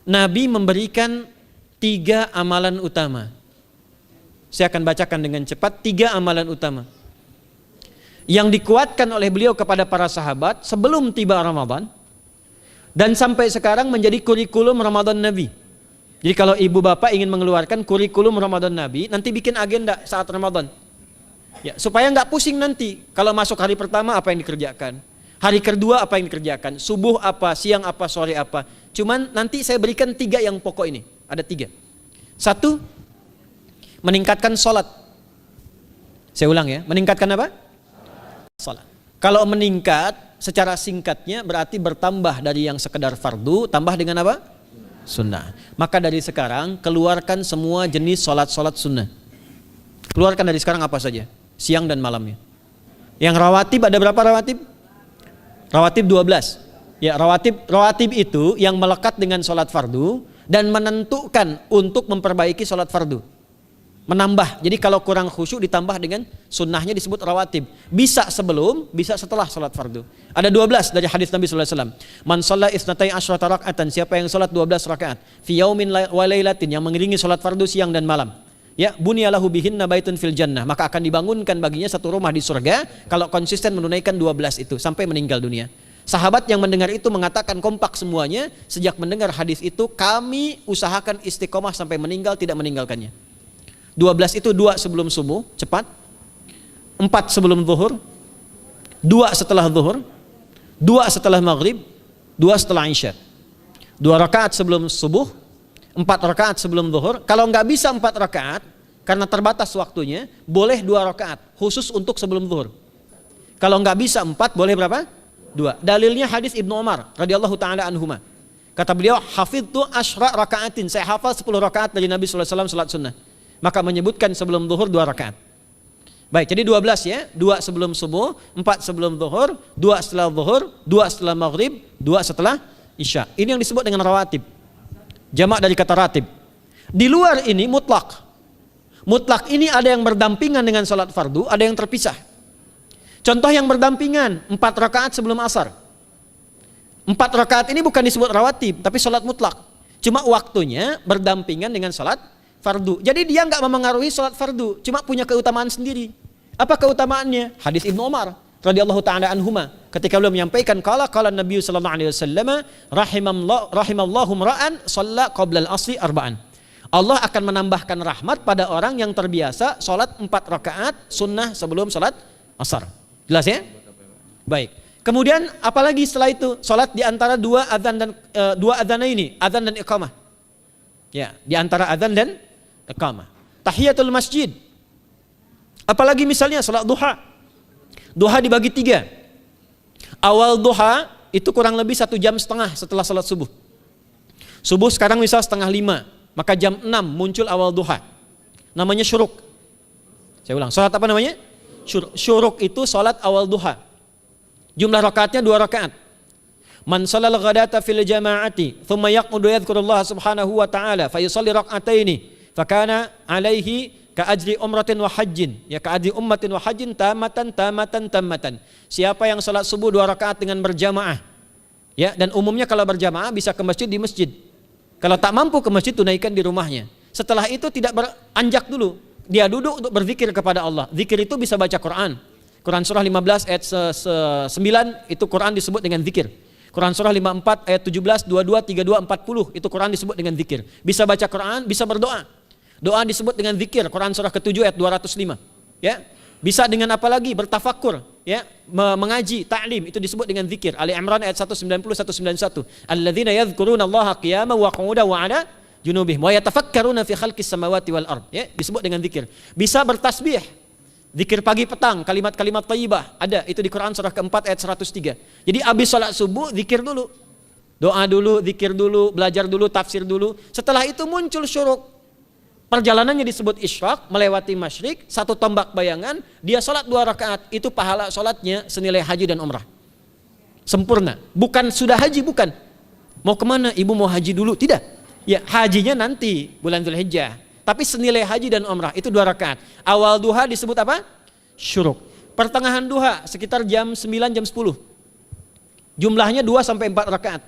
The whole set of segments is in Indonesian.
Nabi memberikan 3 amalan utama. Saya akan bacakan dengan cepat 3 amalan utama yang dikuatkan oleh beliau kepada para sahabat sebelum tiba Ramadan dan sampai sekarang menjadi kurikulum Ramadan Nabi. Jadi kalau ibu bapak ingin mengeluarkan kurikulum Ramadan Nabi, nanti bikin agenda saat Ramadan. Ya, supaya nggak pusing nanti. Kalau masuk hari pertama apa yang dikerjakan, hari kedua apa yang dikerjakan, subuh apa, siang apa, sore apa. Cuman nanti saya berikan 3 yang pokok ini. Ada 3. 1, meningkatkan sholat. Saya ulang ya, meningkatkan apa? Sholat. Kalau meningkat secara singkatnya berarti bertambah dari yang sekedar fardu, tambah dengan apa? Sunnah. Maka dari sekarang keluarkan semua jenis sholat-sholat sunnah. Keluarkan dari sekarang apa saja, siang dan malamnya. Yang rawatib ada berapa rawatib? Rawatib 12. Ya, rawatib itu yang melekat dengan sholat fardu dan menentukan untuk memperbaiki sholat fardu. Menambah, jadi kalau kurang khusyuk ditambah dengan sunnahnya disebut rawatib. Bisa sebelum, bisa setelah sholat fardu. Ada 12 dari hadis Nabi SAW. Man shalla isnatai asyrata raka'atan, siapa yang sholat 12 rakaat fi yaumin wa lailatin, yang mengiringi sholat fardu siang dan malam, ya, bunyalahu bihinna baitun fil jannah, maka akan dibangunkan baginya satu rumah di surga kalau konsisten menunaikan 12 itu sampai meninggal dunia. Sahabat yang mendengar itu mengatakan kompak semuanya, sejak mendengar hadis itu kami usahakan istiqomah sampai meninggal tidak meninggalkannya. 12 itu 2 sebelum subuh, cepat. 4 sebelum zuhur, 2 setelah zuhur, 2 setelah maghrib, 2 setelah isya. 2 rakaat sebelum subuh, 4 rakaat sebelum zuhur. Kalau nggak bisa 4 rakaat karena terbatas waktunya, boleh 2 rakaat khusus untuk sebelum zuhur. Kalau nggak bisa 4, boleh berapa? 2. Dalilnya hadis Ibnu Umar radhiyallahu taala anhuma. Kata beliau, hafidtu asyra rakaatin, saya hafal 10 rakaat dari Nabi sallallahu alaihi wasallam salat sunnah. Maka menyebutkan sebelum zuhur 2 rakaat. Baik, jadi 12 ya, 2 sebelum subuh, 4 sebelum zuhur, 2 setelah zuhur, 2 setelah maghrib, 2 setelah isya. Ini yang disebut dengan rawatib. Jamak dari kata ratib. Di luar ini mutlak. Mutlak ini ada yang berdampingan dengan salat fardu, ada yang terpisah. Contoh yang berdampingan, 4 rakaat sebelum asar. 4 rakaat ini bukan disebut rawatib, tapi salat mutlak. Cuma waktunya berdampingan dengan salat fardu. Jadi dia nggak memengaruhi salat fardu, cuma punya keutamaan sendiri. Apa keutamaannya? Hadis Ibnu Umar radhiyallahu taala anhuma, ketika beliau menyampaikan qala Nabi sallallahu alaihi wasallam, rahimallahu ra'an shalla qabla al-asri arba'an. Allah akan menambahkan rahmat pada orang yang terbiasa salat 4 rakaat sunnah sebelum salat asar. Jelas ya? Baik. Kemudian apalagi setelah itu? Salat di antara 2 adzan dan 2 adzan ini, adzan dan iqamah. Ya, di antara adzan dan iqamah. Tahiyatul masjid. Apalagi misalnya salat duha. Duha dibagi 3. Awal duha itu kurang lebih 1,5 jam setelah salat subuh. Subuh sekarang misal 4:30, maka jam 6 muncul awal duha. Namanya syuruk. Saya ulang, salat apa namanya? Syuruk itu salat awal duha. Jumlah rakaatnya 2 rakaat. Man shalal ghadata fil jama'ati thumma yaqudu yadhkurullah subhanahu wa ta'ala fa yusalli rak'ataini fa kana alaihi ka ajri umratin wa hajjin, ya ka ajri ummatin wa hajjin tamatan. Siapa yang salat subuh 2 rakaat dengan berjamaah, ya, dan umumnya kalau berjamaah bisa ke masjid di masjid. Kalau tak mampu ke masjid, tunaikan di rumahnya. Setelah itu tidak beranjak dulu, dia duduk untuk berzikir kepada Allah. Zikir itu bisa baca Quran. Quran surah 15 ayat 9 itu Quran disebut dengan zikir. Quran surah 54 ayat 17, 22, 32, 40 itu Quran disebut dengan zikir. Bisa baca Quran, bisa berdoa. Doa disebut dengan zikir. Quran surah ke-7 ayat 205. Ya. Bisa dengan apa lagi? Bertafakkur, ya, mengaji, ta'lim, itu disebut dengan zikir. Ali Imran ayat 190 191. Alladzina yadhkuruna Allaha qiyaman wa qu'udan wa 'ala junubihim wa yatafakkaruna fi khalqis samawati wal ard. Ya, disebut dengan zikir. Bisa bertasbih. Zikir pagi petang, kalimat-kalimat thayyibah, ada itu di Quran surah ke-4 ayat 103. Jadi habis salat subuh zikir dulu. Doa dulu, zikir dulu, belajar dulu, tafsir dulu. Setelah itu muncul syuruk. Perjalanannya disebut isyraq, melewati masyrik, 1 tombak bayangan, dia salat 2 rakaat, itu pahala salatnya senilai haji dan umrah. Sempurna. Bukan sudah haji, bukan. Mau kemana? Ibu mau haji dulu? Tidak. Ya, hajinya nanti bulan Dzulhijjah. Tapi senilai haji dan umrah itu 2 rakaat. Awal duha disebut apa? Syuruk. Pertengahan duha sekitar jam 9 jam 10. Jumlahnya 2 sampai 4 rakaat.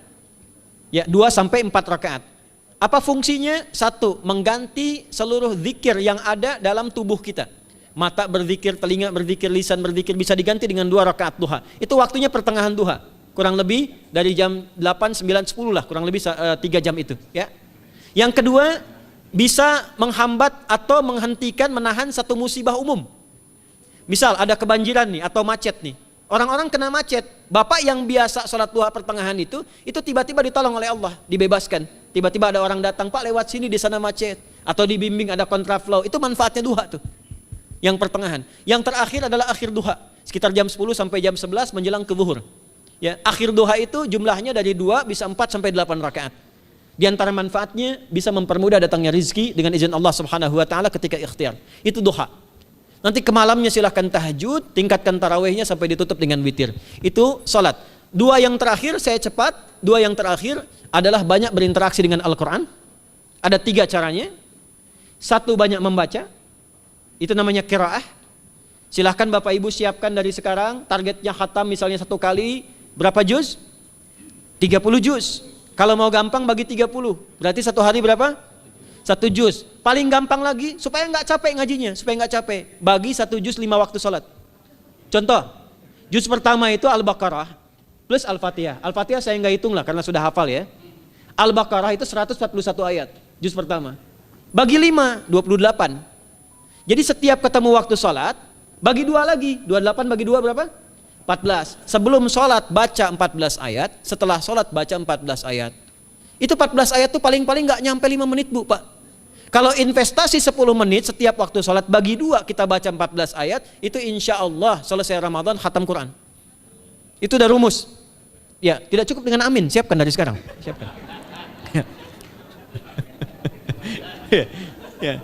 Ya, 2 sampai 4 rakaat. Apa fungsinya? Satu, mengganti seluruh zikir yang ada dalam tubuh kita. Mata berzikir, telinga berzikir, lisan berzikir, bisa diganti dengan 2 rakaat duha. Itu waktunya pertengahan duha. Kurang lebih dari jam 8, 9, 10 lah, kurang lebih 3 jam itu. Ya. Yang kedua, bisa menghambat atau menghentikan, menahan satu musibah umum. Misal ada kebanjiran nih atau macet nih. Orang-orang kena macet. Bapak yang biasa sholat duha pertengahan itu tiba-tiba ditolong oleh Allah, dibebaskan. Tiba-tiba ada orang datang, Pak lewat sini di sana macet. Atau dibimbing ada kontraflow. Itu manfaatnya duha tuh. Yang pertengahan. Yang terakhir adalah akhir duha. Sekitar jam 10 sampai jam 11 menjelang ke zuhur. Ya, akhir duha itu jumlahnya dari 2 bisa 4 sampai 8 rakaat. Di antara manfaatnya bisa mempermudah datangnya rizki dengan izin Allah Subhanahu wa taala ketika ikhtiar. Itu duha. Nanti ke malamnya silahkan tahajud, tingkatkan tarawihnya sampai ditutup dengan witir. Itu salat. 2 yang terakhir saya cepat, 2 yang terakhir adalah banyak berinteraksi dengan Al-Qur'an. Ada 3 caranya. 1, banyak membaca. Itu namanya qiraah. Silahkan Bapak Ibu siapkan dari sekarang, targetnya khatam misalnya 1 kali berapa juz? 30 juz. Kalau mau gampang bagi 30, berarti 1 hari berapa? 1 juz. Paling gampang lagi supaya nggak capek ngajinya, supaya nggak capek. Bagi 1 juz 5 waktu sholat. Contoh, juz pertama itu Al-Baqarah plus Al-Fatihah. Al-Fatihah saya nggak hitung lah karena sudah hafal ya. Al-Baqarah itu 141 ayat, juz pertama. Bagi 5, 28. Jadi setiap ketemu waktu sholat, bagi 2 lagi. 28 bagi 2 berapa? 14. Sebelum sholat baca 14 ayat, setelah sholat baca 14 ayat. Itu 14 ayat tuh paling-paling nggak nyampe 5 menit Bu Pak. Kalau investasi 10 menit setiap waktu sholat bagi 2 kita baca 14 ayat, itu insya Allah selesai Ramadan khatam Quran. Itu udah rumus. Ya, tidak cukup dengan amin, siapkan dari sekarang. Siapkan. Ya.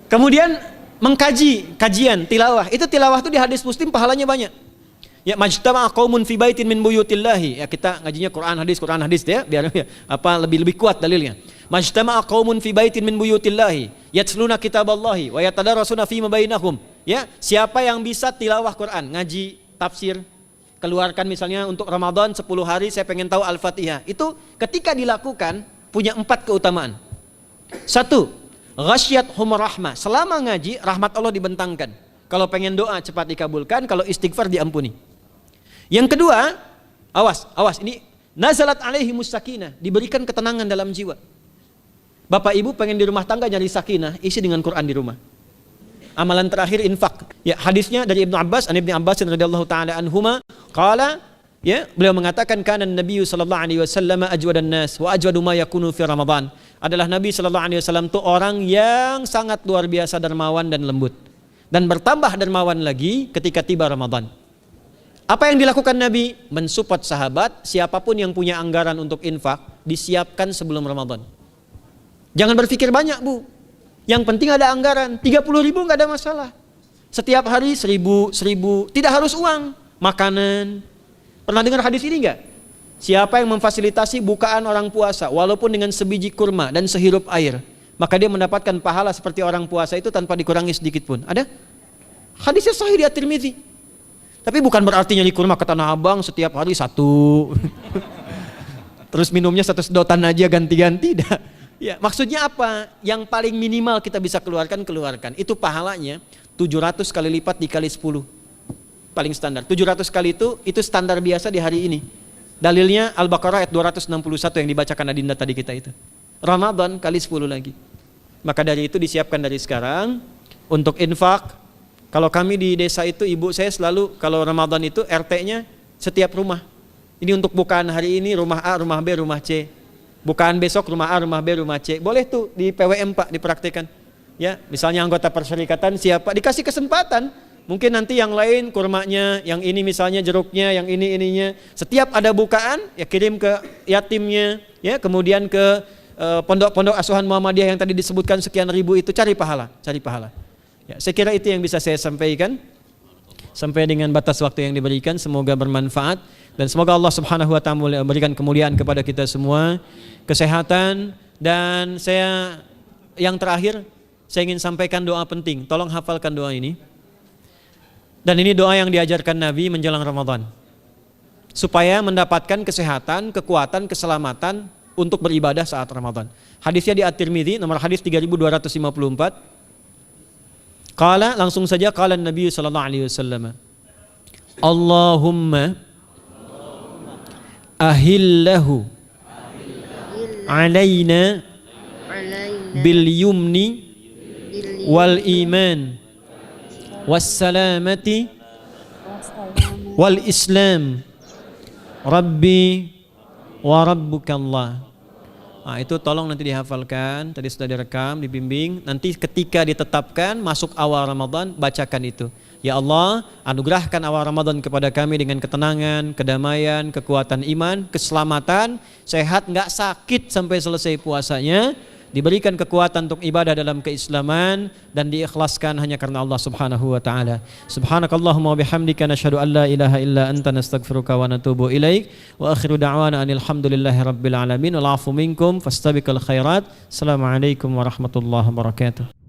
Kemudian mengkaji, kajian, tilawah. Itu tilawah itu di hadis Muslim pahalanya banyak. Ya, majtama'a qaumun fi baitin min buyutillahi. Ya, kita ngajinya Quran hadis ya, biar ya, lebih kuat dalilnya. Majtama'a qaumun fi baitin min buyutillahi yatluna kitaballahi wa yatadarasuna fima bainahum. Ya, siapa yang bisa tilawah Quran, ngaji, tafsir, keluarkan misalnya untuk Ramadan 10 hari saya pengen tahu Al-Fatihah. Itu ketika dilakukan punya 4 keutamaan. 1, ghasyiyatuhum rahmah. Selama ngaji rahmat Allah dibentangkan. Kalau pengen doa cepat dikabulkan, kalau istighfar diampuni. Yang kedua, awas ini nazalat alaihimus sakinah, diberikan ketenangan dalam jiwa. Bapak Ibu pengen di rumah tangga nyari sakinah, isi dengan Quran di rumah. Amalan terakhir infak. Ya, hadisnya dari Ibnu Abbas, an Ibnu Abbas radhiyallahu taala anhuma, qala, ya, beliau mengatakan kana Nabi sallallahu alaihi wasallam ajwadan nas wa ajwadu ma yakunu fi Ramadan. Adalah Nabi sallallahu alaihi wasallam itu orang yang sangat luar biasa dermawan dan lembut. Dan bertambah dermawan lagi ketika tiba Ramadan. Apa yang dilakukan Nabi? Mensupport sahabat, siapapun yang punya anggaran untuk infak, disiapkan sebelum Ramadan. Jangan berpikir banyak Bu. Yang penting ada anggaran, 30.000 nggak ada masalah. Setiap hari 1.000, tidak harus uang, makanan. Pernah dengar hadis ini nggak? Siapa yang memfasilitasi bukaan orang puasa, walaupun dengan sebiji kurma dan sehirup air, maka dia mendapatkan pahala seperti orang puasa itu tanpa dikurangi sedikit pun. Ada? Hadisnya sahih di At-Tirmidzi. Tapi bukan berarti nyari kurma ke Tanah Abang setiap hari 1. Terus minumnya 1 sedotan aja ganti-ganti. Ya, maksudnya apa? Yang paling minimal kita bisa keluarkan. Itu pahalanya 700 kali lipat dikali 10. Paling standar. 700 kali itu standar biasa di hari ini. Dalilnya Al-Baqarah ayat 261 yang dibacakan Adinda tadi kita itu. Ramadan kali 10 lagi. Maka dari itu disiapkan dari sekarang untuk infak. Kalau kami di desa itu ibu saya selalu kalau Ramadan itu RT-nya setiap rumah. Ini untuk bukaan hari ini rumah A, rumah B, rumah C. Bukaan besok rumah A, rumah B, rumah C. Boleh tuh di PWM Pak dipraktikkan. Ya, misalnya anggota perserikatan siapa dikasih kesempatan. Mungkin nanti yang lain kurmanya, yang ini misalnya jeruknya, yang ini ininya. Setiap ada bukaan ya kirim ke yatimnya, ya kemudian ke pondok-pondok asuhan Muhammadiyah yang tadi disebutkan sekian ribu itu cari pahala. Ya, saya kira itu yang bisa saya sampaikan sampai dengan batas waktu yang diberikan. Semoga bermanfaat dan semoga Allah Subhanahu wa taala memberikan kemuliaan kepada kita semua, kesehatan, dan saya yang terakhir saya ingin sampaikan doa penting. Tolong hafalkan doa ini. Dan ini doa yang diajarkan Nabi menjelang Ramadan. Supaya mendapatkan kesehatan, kekuatan, keselamatan untuk beribadah saat Ramadan. Hadisnya di At-Tirmidzi nomor hadis 3254. Qala, langsung saja qala Nabi sallallahu alaihi wasallam. Allahumma ahillahu alaina bil yumni wal iman was salamati wal islam rabbi wa rabbukallah. Nah, itu tolong nanti dihafalkan, tadi sudah direkam, dibimbing. Nanti ketika ditetapkan masuk awal Ramadan, bacakan itu. Ya Allah, anugerahkan awal Ramadan kepada kami dengan ketenangan, kedamaian, kekuatan iman, keselamatan, sehat, nggak sakit sampai selesai puasanya, diberikan kekuatan untuk ibadah dalam keislaman dan diikhlaskan hanya karena Allah Subhanahu wa taala. Subhanakallahumma wa bihamdika nasyhadu an la ilaha illa anta nastaghfiruka wa natubu ilaik wa akhiru da'wana anil hamdulillahi rabbil alamin wal 'afu minkum fastabiqul khairat. Assalamualaikum warahmatullahi wabarakatuh.